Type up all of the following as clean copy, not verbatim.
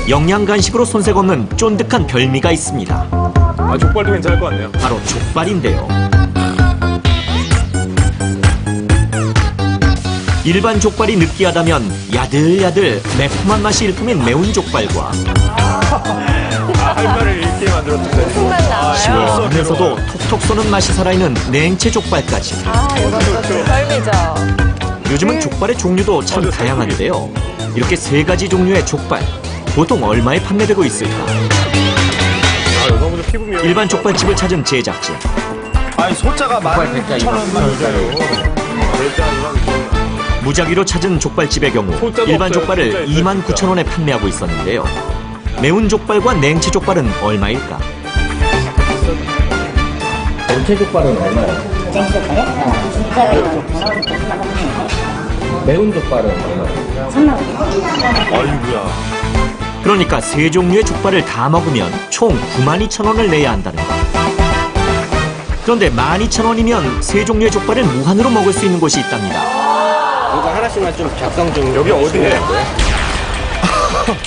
영양 간식으로 손색 없는 쫀득한 별미가 있습니다. 아, 족발도 괜찮을 것 같네요. 바로 족발인데요. 일반 족발이 느끼하다면 야들야들 매콤한 맛이 일품인 매운 족발과 할 말을 읽게 만들었는데. 풍만 나와요. 시원하면서도 톡톡 쏘는 맛이 살아있는 냉채 족발까지. 아, 이것도 별미죠. 요즘은 족발의 종류도 참 다양한데요. 이렇게 세 가지 종류의 족발, 보통 얼마에 판매되고 있을까? 아, 여성분들 피부 미용. 일반 족발집을 찾은 제작진. 아니 소자가 11,000원. 무작위로 찾은 족발집의 경우 소자가 일반 없어요. 족발을 소자 있어요, 29,000원에 판매하고 있었는데요. 매운 족발과 냉채 족발은 얼마일까? 냉채 족발은 얼마예요? 매운 족발은 얼마예요? 아이고야. 그러니까 세 종류의 족발을 다 먹으면 총 92,000원을 내야 한다는 것. 그런데 12,000원이면 세 종류의 족발을 무한으로 먹을 수 있는 곳이 있답니다. 이거 하나씩만 좀 작성 좀. 여기 어디에?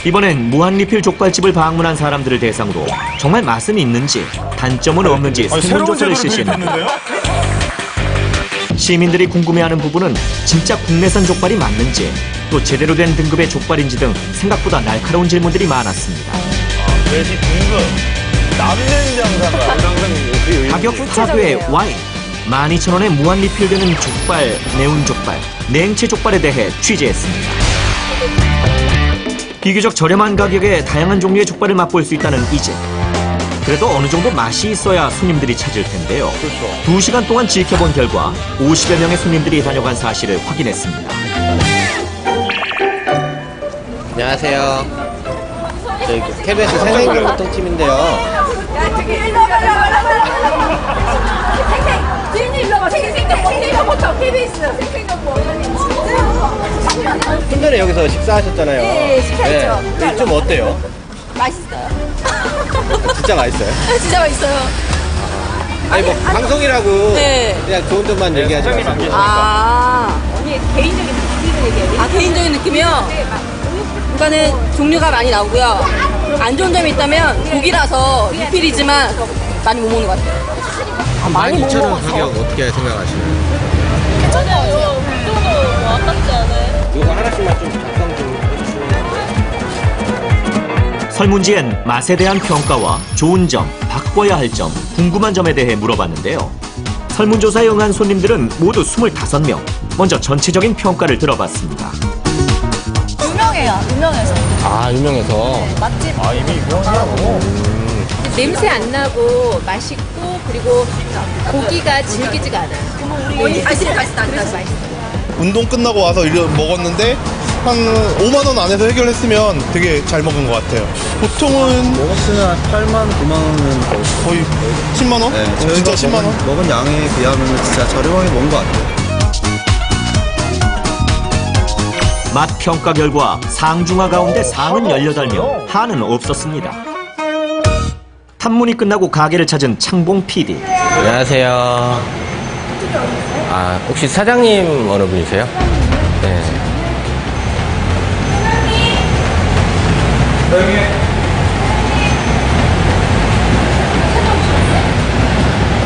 이번엔 무한리필 족발집을 방문한 사람들을 대상으로 정말 맛은 있는지 단점은 없는지 설문조사를 실시했는데요. 시민들이 궁금해하는 부분은 진짜 국내산 족발이 맞는지, 또 제대로 된 등급의 족발인지 등 생각보다 날카로운 질문들이 많았습니다. 돼지 등급. 남는 장사가. 그 가격 파괴의 와인, 12,000원에 무한리필되는 족발, 매운 족발, 냉채 족발에 대해 취재했습니다. 비교적 저렴한 가격에 다양한 종류의 족발을 맛볼 수 있다는 이 집. 그래도 어느 정도 맛이 있어야 손님들이 찾을 텐데요. 2시간 동안 지켜본 결과 50여 명의 손님들이 다녀간 사실을 확인했습니다. 안녕하세요. 저희 KBS 생생정보통팀인데요. 좀 전에 여기서 식사하셨잖아요. 네, 식사했죠. 네. 좀 어때요? 맛있어요. 진짜 맛있어요? 진짜 맛있어요. 아니 뭐 방송이라고 네. 그냥 좋은 점만 얘기하지 마시고. 아, 언니 개인적인 느낌을 얘기해요. 아, 개인적인 느낌이요? 그러니까는 종류가 많이 나오고요. 안 좋은 점이 있다면 고기라서 리필이지만 많이 못 먹는 것 같아요. 아, 많이 못 12,000원 먹어서. 가격 어떻게 생각하시나요? 괜찮아요. 이 정도 아깝지 않아요. 이거 하나씩만 좀 작성 좀 해주시면. 설문지엔 맛에 대한 평가와 좋은 점, 바꿔야 할 점, 궁금한 점에 대해 물어봤는데요. 설문조사에 응한 손님들은 모두 25명. 먼저 전체적인 평가를 들어봤습니다. 유명해요. 유명해서. 아 유명해서. 맛집. 아, 이미 유명하고. 냄새 안 나고 맛있고 그리고 고기가 질기지가 않아요. 맛있다. 그래서 맛있어요. 운동 끝나고 와서 먹었는데 한 5만 원 안에서 해결했으면 되게 잘 먹은 것 같아요. 보통은 먹었으면 한 8만, 9만 원은 거의 10만 원? 네, 진짜 10만 원? 먹은 양에 비하면 진짜 저렴하게 먹은 것 같아요. 맛 평가 결과 상중하 가운데 상은 18명, 하는 없었습니다. 탐문이 끝나고 가게를 찾은 창봉 PD. 안녕하세요. 아 혹시 사장님 어느 분이세요? 네.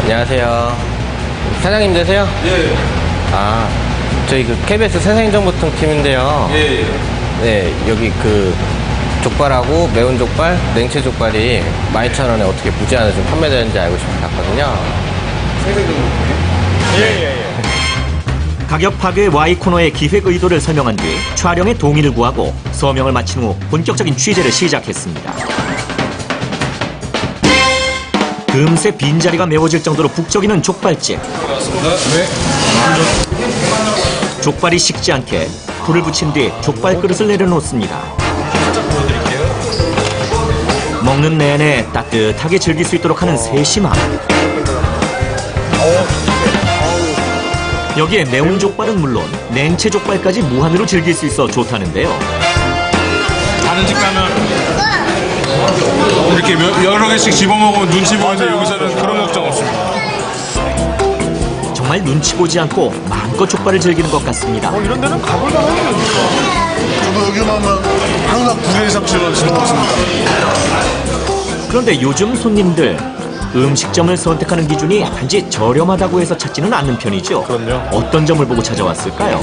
안녕하세요. 사장님 되세요? 예. 아 저희 그 KBS 생생정보통팀인데요. 예. 네 여기 그 족발하고 매운 족발, 냉채 족발이 12,000원에 어떻게 무제한으로 좀 판매되는지 알고 싶어서 갔거든요. 가격 파괴 Y 코너의 기획 의도를 설명한 뒤 촬영에 동의를 구하고 서명을 마친 후 본격적인 취재를 시작했습니다. 금세 빈자리가 메워질 정도로 북적이는 족발집. 족발이 식지 않게 불을 붙인 뒤 족발 그릇을 내려놓습니다. 먹는 내내 따뜻하게 즐길 수 있도록 하는 세심함. 여기에 매운 족발은 물론 냉채 족발까지 무한으로 즐길 수 있어 좋다는데요. 다른 집 가면 이렇게 여러 개씩 집어먹으면 눈치 보는데 여기서는 그런 걱정 없습니다. 정말 눈치 보지 않고 마음껏 족발을 즐기는 것 같습니다. 이런 데는 가볼 만하네요, 진짜. 저도 여기 오면 항상 2개 이상씩은 시켜 먹습니다. 그런데 요즘 손님들 음식점을 선택하는 기준이 단지 저렴하다고 해서 찾지는 않는 편이죠. 그럼요. 어떤 점을 보고 찾아왔을까요?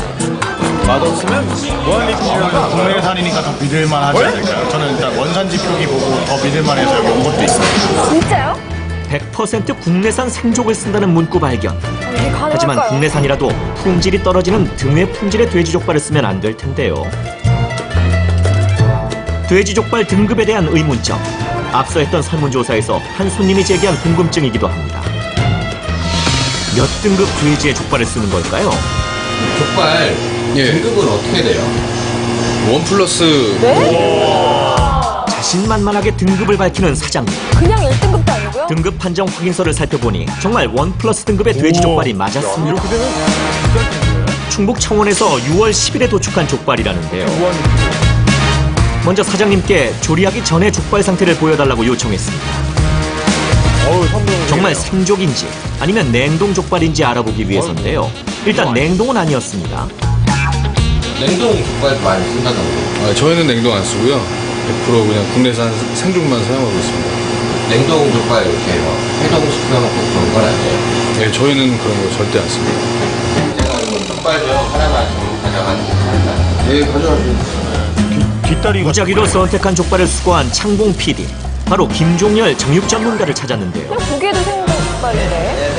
맛없으면 무한리필이라고. 국내산이니까 더 믿을만 하지 않을까요? 저는 일단 원산지 표기 보고 더 믿을만해서 여기 온 것도 있어요. 진짜요? 100% 국내산 생족을 쓴다는 문구 발견. 이게 가능할까요? 하지만 국내산이라도 품질이 떨어지는 등의 품질의 돼지족발을 쓰면 안 될 텐데요. 돼지족발 등급에 대한 의문점. 앞서 했던 설문조사에서 한 손님이 제기한 궁금증이기도 합니다. 몇 등급 돼지의 족발을 쓰는 걸까요? 족발 등급은 어떻게 돼요? 원 플러스 자신만만하게 등급을 밝히는 사장님. 그냥 1등급도 아니고요? 등급 판정 확인서를 살펴보니 정말 원 플러스 등급의 돼지족발이 맞았습니다. 이렇게 되면 충북 청원에서 6월 10일에 도축한 족발이라는데요. 먼저 사장님께 조리하기 전에 족발 상태를 보여달라고 요청했습니다. 어우, 성공. 정말 생족인지 아니면 냉동 족발인지 알아보기 위해서인데요. 일단 냉동은 아니었습니다. 냉동 족발 많이 쓴다던데. 저희는 냉동 안 쓰고요. 100% 그냥 국내산 생족만 사용하고 있습니다. 냉동 족발 이렇게 뭐 해동시켜놓고 그런 건 아니에요. 네, 저희는 그런 거 절대 안 씁니다. 제가 이거 족발 좀 하나만 좀 가져가는 게 될까요? 네, 가져가세요. 뒷다리가 무작위로 선택한 족발을 수거한 창봉 PD. 바로 김종열 정육 전문가를 찾았는데요. 두 개도 생각발이래.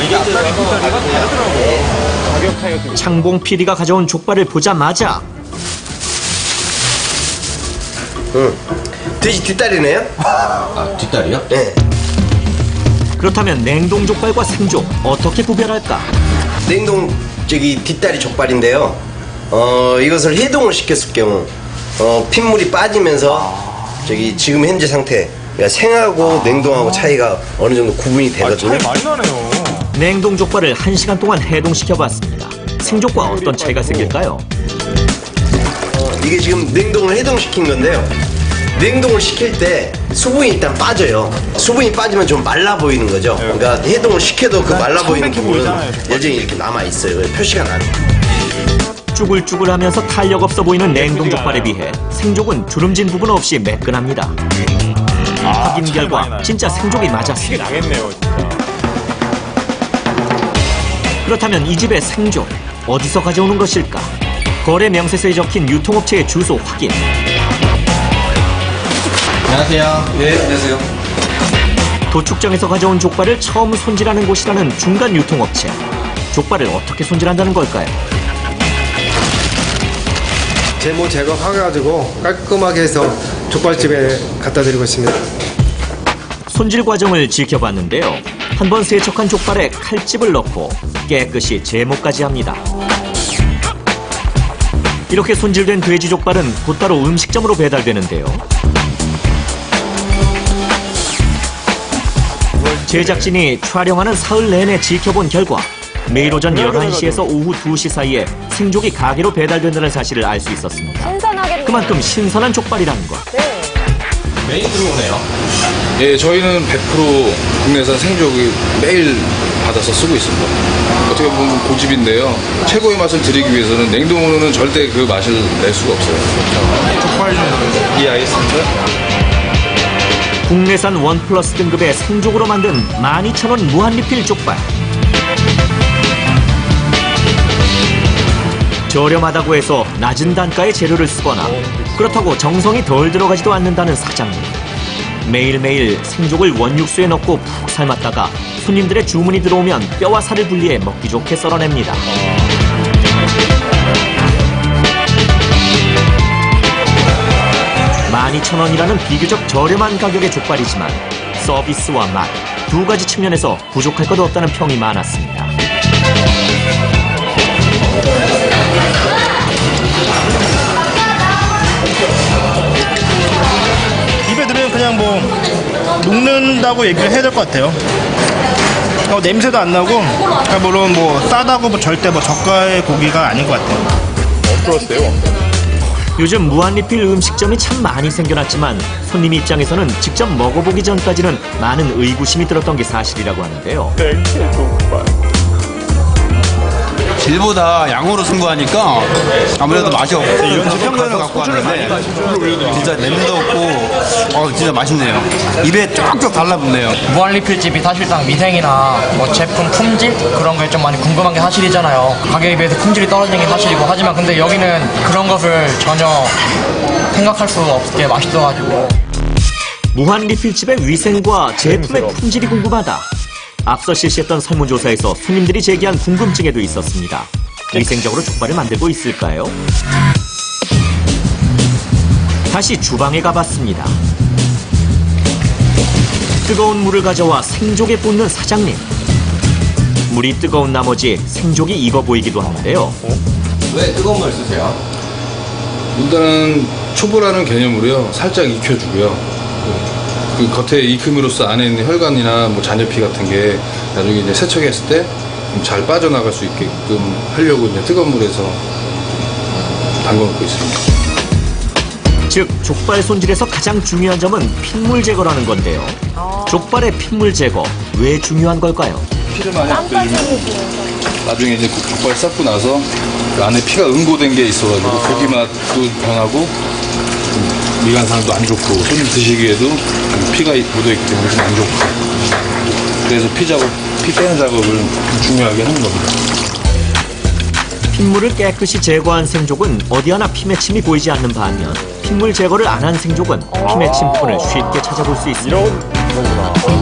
이게 앞다리 뒷다리가 다르더라고요. 가격 차이가 좀. 창봉 PD가 가져온 족발을 보자마자 돼지 뒷다리네요? 아, 뒷다리요? 네. 그렇다면 냉동 족발과 생족 어떻게 구별할까? 냉동 뒷다리 족발인데요. 이것을 해동을 시켰을 경우 핏물이 빠지면서 지금 현재 상태, 그러니까 생하고 냉동하고 차이가 어느 정도 구분이 되거든요. 차이 많이 나네요. 냉동 족발을 1시간 동안 해동시켜봤습니다. 생족과 어떤 차이가 생길까요? 이게 지금 냉동을 해동시킨 건데요. 냉동을 시킬 때 수분이 일단 빠져요. 수분이 빠지면 좀 말라 보이는 거죠. 그러니까 해동을 시켜도 그 말라 보이는 부분은 여전히 이렇게 남아 있어요. 표시가 나요. 쭈글쭈글하면서 탄력 없어 보이는 냉동 족발에 비해 생족은 주름진 부분 없이 매끈합니다. 확인 차이 많이 결과 나요. 진짜 생족이 맞았습니다. 나겠네요, 진짜. 그렇다면 이 집의 생족 어디서 가져오는 것일까? 거래 명세서에 적힌 유통업체의 주소 확인. 안녕하세요. 네, 안녕하세요. 도축장에서 가져온 족발을 처음 손질하는 곳이라는 중간 유통업체. 족발을 어떻게 손질한다는 걸까요? 제모 제거해가지고 깔끔하게 해서 족발집에 갖다 드리고 있습니다. 손질 과정을 지켜봤는데요. 한 번 세척한 족발에 칼집을 넣고 깨끗이 제모까지 합니다. 이렇게 손질된 돼지 족발은 곧바로 음식점으로 배달되는데요. 제작진이 촬영하는 사흘 내내 지켜본 결과 매일 오전 11시에서 오후 2시 사이에 생족이 가게로 배달된다는 사실을 알 수 있었습니다. 신선하겠네요. 그만큼 신선한 족발이라는 것. 네. 매일 들어오네요. 예, 저희는 100% 국내산 생족이 매일 받아서 쓰고 있습니다. 어떻게 보면 고집인데요. 최고의 맛을 드리기 위해서는 냉동으로는 절대 그 맛을 낼 수가 없어요. 족발 좀 이해하겠습니까? 국내산 원 플러스 등급의 생족으로 만든 12,000원 무한리필 족발. 저렴하다고 해서 낮은 단가의 재료를 쓰거나 그렇다고 정성이 덜 들어가지도 않는다는 사장님. 매일매일 생족을 원육수에 넣고 푹 삶았다가 손님들의 주문이 들어오면 뼈와 살을 분리해 먹기 좋게 썰어냅니다. $12,000원이라는 비교적 저렴한 가격의 족발이지만 서비스와 맛 두 가지 측면에서 부족할 것 없다는 평이 많았습니다. 입에 들으면 그냥 뭐 녹는다고 얘기를 해야 될 것 같아요. 냄새도 안 나고, 그러니까 물론 뭐 싸다고 뭐 절대 뭐 저가의 고기가 아닌 것 같아요. 플러스예요. 요즘 무한리필 음식점이 참 많이 생겨났지만 손님 입장에서는 직접 먹어보기 전까지는 많은 의구심이 들었던 게 사실이라고 하는데요. 냉채 족발. 질보다 양으로 승부하니까 아무래도 맛이 없고 이런 평균을 갖고 왔는데 진짜 냄새도 없고 진짜 맛있네요. 입에 쫙쫙 달라붙네요. 무한리필집이 사실상 위생이나 뭐 제품 품질 그런 게 좀 많이 궁금한 게 사실이잖아요. 가격에 비해서 품질이 떨어지는 게 사실이고 하지만 근데 여기는 그런 것을 전혀 생각할 수 없게 맛있어가지고. 무한 리필집의 위생과 제품의 품질이 궁금하다. 앞서 실시했던 설문조사에서 손님들이 제기한 궁금증에도 있었습니다. 위생적으로 족발을 만들고 있을까요? 다시 주방에 가봤습니다. 뜨거운 물을 가져와 생족에 붓는 사장님. 물이 뜨거운 나머지 생족이 익어 보이기도 하는데요. 왜 뜨거운 물 쓰세요? 일단은 초보라는 개념으로요 살짝 익혀주고요. 그 겉에 익힘으로써 안에 있는 혈관이나 뭐 잔여피 같은 게 나중에 이제 세척했을 때 잘 빠져나갈 수 있게끔 하려고 이제 뜨거운 물에서 담궈놓고 있습니다. 즉 족발 손질에서 가장 중요한 점은 핏물 제거라는 건데요. 족발의 핏물 제거 왜 중요한 걸까요? 피를 많이 없애주면 나중에 이제 족발 삶고 나서 그 안에 피가 응고된 게 있어가지고 고기 맛도 변하고 미간상도 안 좋고 손님 드시기에도 피가 묻어있기 때문에 좀 안 좋고 그래서 피 빼는 작업을 좀 중요하게 하는 겁니다. 핏물을 깨끗이 제거한 생족은 어디 하나 피맺힘이 보이지 않는 반면 핏물 제거를 안 한 생족은 피맺힌 부분을 쉽게 찾아볼 수 있습니다.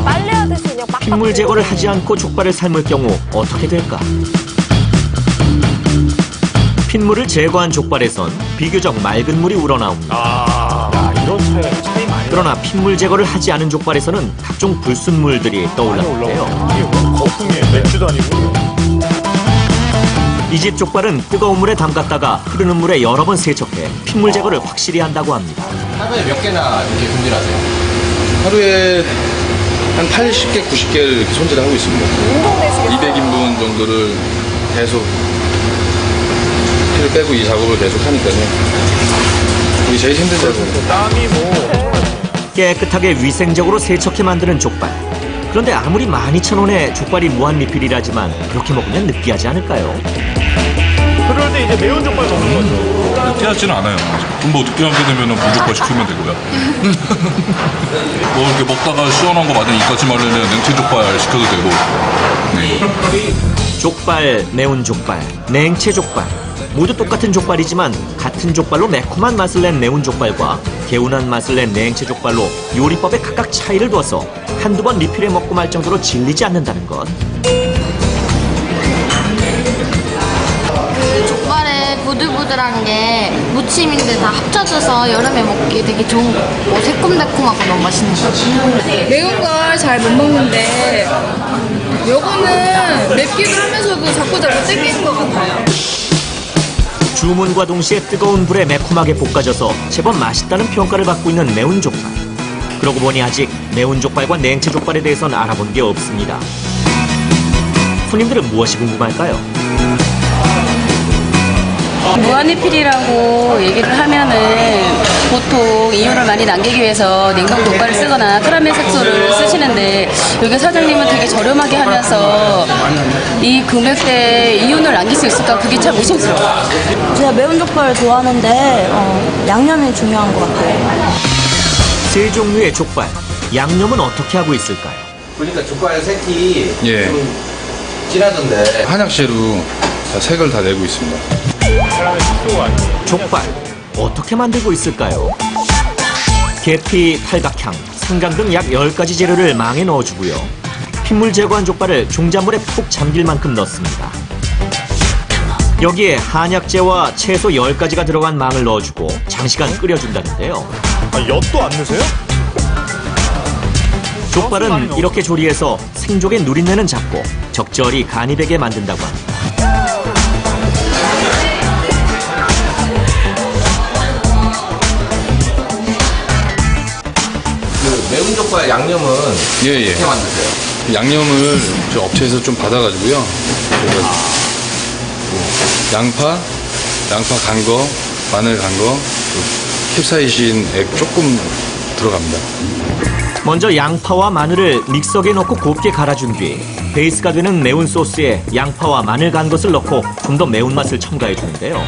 빨래하듯이 그냥 빡빡. 핏물 제거를 하지 않고 족발을 삶을 경우 어떻게 될까? 핏물을 제거한 족발에선 비교적 맑은 물이 우러나옵니다. 이런 차이 많이 그러나 핏물 제거를 하지 않은 족발에서는 각종 불순물들이 떠올랐는데요. 이게 뭐 거품이에요. 맥주도 아니고. 이 집 족발은 뜨거운 물에 담갔다가 흐르는 물에 여러 번 세척해 핏물 제거를 확실히 한다고 합니다. 하루에 몇 개나 이렇게 손질하세요? 하루에 한 80개, 90개를 이렇게 손질하고 있습니다. 200인분 정도를 계속 피를 빼고 이 작업을 계속 하니까요. 이게 제일 힘든 작업입니다. 땀이 뭐. 깨끗하게 위생적으로 세척해 만드는 족발. 그런데 아무리 12,000원에 족발이 무한 리필이라지만 그렇게 먹으면 느끼하지 않을까요? 그럴 때 이제 매운 족발 먹는 거죠. 느끼하지는 않아요. 그럼 뭐 느끼하게 되면 무조건 시키면 되고요. 뭐 이렇게 먹다가 시원한 거 맞으면 입까지 마르면 냉채 족발 시켜도 되고. 네. 족발, 매운 족발, 냉채 족발. 모두 똑같은 족발이지만 같은 족발로 매콤한 맛을 낸 매운 족발과 개운한 맛을 낸 냉채 족발로 요리법에 각각 차이를 두어서 한두 번 리필해 먹고 말 정도로 질리지 않는다는 것. 족발에 부들부들한 게 무침인데 다 합쳐져서 여름에 먹기 되게 좋은 거 같고 새콤달콤하고 너무 맛있는 것 같아요. 매운 걸 잘 못 먹는데 요거는 맵기도 하면서도 자꾸 땡기는 것 같아요. 주문과 동시에 뜨거운 불에 매콤하게 볶아져서 제법 맛있다는 평가를 받고 있는 매운 족발. 그러고 보니 아직 매운 족발과 냉채 족발에 대해서는 알아본 게 없습니다. 손님들은 무엇이 궁금할까요? 무한리필이라고 얘기를 하면은 보통 이유를 많이 남기기 위해서 냉동 족발을 쓰거나 카라멜 색소를 쓰시는데 여기 사장님은 되게 저렴하게 하면서 이 금액대에 이윤을 남길 수 있을까 그게 참 의심스러워요. 제가 매운 족발을 좋아하는데 양념이 중요한 것 같아요. 세 종류의 족발, 양념은 어떻게 하고 있을까요? 보니까 족발 색이 예. 좀 진하던데. 한약재로 다 색을 다 내고 있습니다. 족발, 어떻게 만들고 있을까요? 계피, 팔각향, 생강 등 약 10가지 재료를 망에 넣어주고요. 핏물 제거한 족발을 종잣물에 푹 잠길 만큼 넣습니다. 여기에 한약재와 채소 10가지가 들어간 망을 넣어주고 장시간 끓여준다는데요. 엿도 안 넣으세요? 족발은 이렇게 조리해서 생족의 누린내는 잡고 적절히 간이 배게 만든다고 합니다. 그 매운 족발 양념은 예. 어떻게 만드세요? 양념을 저 업체에서 좀 받아가지고요. 제가 양파 간 거, 마늘 간 거, 캡사이신 액 조금 들어갑니다. 먼저 양파와 마늘을 믹서기에 넣고 곱게 갈아준 뒤 베이스가 되는 매운 소스에 양파와 마늘 간 것을 넣고 좀 더 매운맛을 첨가해 주는데요.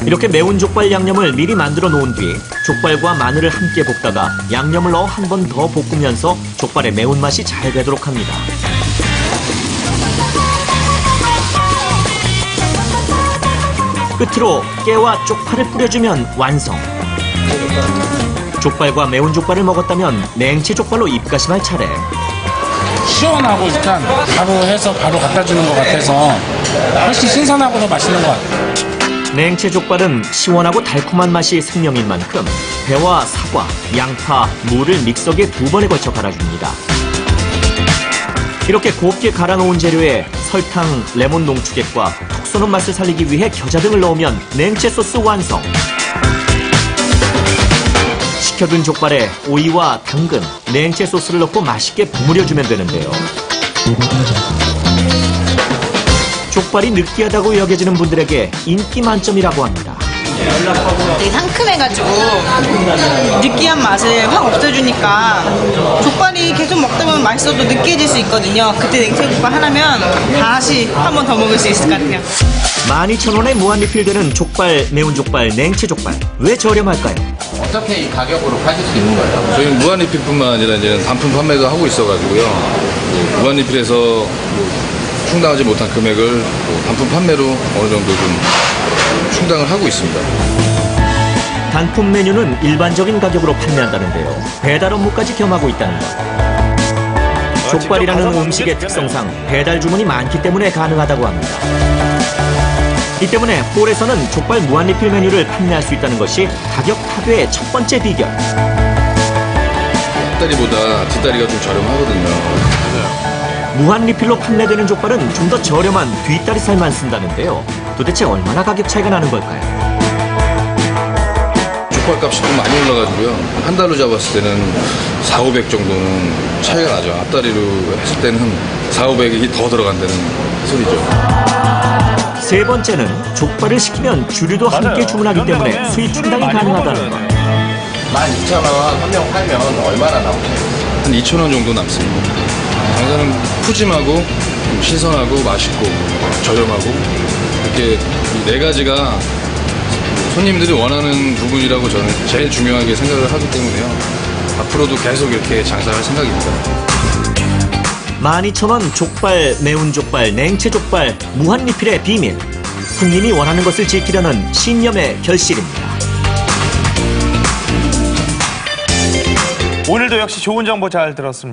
이렇게 매운 족발 양념을 미리 만들어 놓은 뒤 족발과 마늘을 함께 볶다가 양념을 넣어 한 번 더 볶으면서 족발의 매운맛이 잘 배도록 합니다. 끝으로 깨와 쪽파를 뿌려주면 완성. 족발과 매운 족발을 먹었다면 냉채 족발로 입가심할 차례. 시원하고 일단 바로 해서 바로 갖다 주는 것 같아서 훨씬 신선하고 더 맛있는 것 같아요. 냉채 족발은 시원하고 달콤한 맛이 생명인 만큼 배와 사과, 양파, 무를 믹서기에 2번에 걸쳐 갈아줍니다. 이렇게 곱게 갈아놓은 재료에 설탕, 레몬 농축액과 톡 쏘는 맛을 살리기 위해 겨자 등을 넣으면 냉채 소스 완성. 식혀둔 족발에 오이와 당근, 냉채 소스를 넣고 맛있게 버무려주면 되는데요. 족발이 느끼하다고 여겨지는 분들에게 인기 만점이라고 합니다. 되게 상큼해가지고 느끼한 맛을 확 없애주니까 족발이 계속 먹다 보면 맛있어도 느끼해질 수 있거든요. 그때 냉채족발 하나면 다시 한 번 더 먹을 수 있을 것 같아요. 12,000원에 무한리필되는 족발, 매운 족발, 냉채 족발. 왜 저렴할까요? 어떻게 이 가격으로 파실 수 있는 거예요? 저희는 무한리필뿐만 아니라 이제 단품 판매도 하고 있어가지고요. 무한리필에서 충당하지 못한 금액을 단품 판매로 어느 정도 좀 충당을 하고 있습니다. 단품 메뉴는 일반적인 가격으로 판매한다는데요. 배달 업무까지 겸하고 있다는 것. 족발이라는 음식의 특성상 배달 주문이 많기 때문에 가능하다고 합니다. 이 때문에 홀에서는 족발 무한리필 메뉴를 판매할 수 있다는 것이 가격 하괴의 첫 번째 비결. 앞다리보다 뒷다리가 좀 저렴하거든요. 무한리필로 판매되는 족발은 좀 더 저렴한 뒷다리살만 쓴다는데요. 도대체 얼마나 가격 차이가 나는 걸까요? 족발값이 좀 많이 올라가지고요. 한 달로 잡았을 때는 4,500 정도는 차이가 나죠. 앞다리로 했을 때는 한 4,500이 더 들어간다는 소리죠. 세 번째는 족발을 시키면 주류도 함께 주문하기 때문에 수입 충당이 가능하다는 것. 12,000원 한 명 팔면 얼마나 나오세요? 한 2,000원 정도 남습니다. 장사는 푸짐하고 신선하고 맛있고 저렴하고 이렇게 이 4가지가 손님들이 원하는 부분이라고 저는 제일 중요하게 생각을 하기 때문에요. 앞으로도 계속 이렇게 장사할 생각입니다. 12,000원 족발, 매운 족발, 냉채 족발, 무한리필의 비밀. 손님이 원하는 것을 지키려는 신념의 결실입니다. 오늘도 역시 좋은 정보 잘 들었습니다.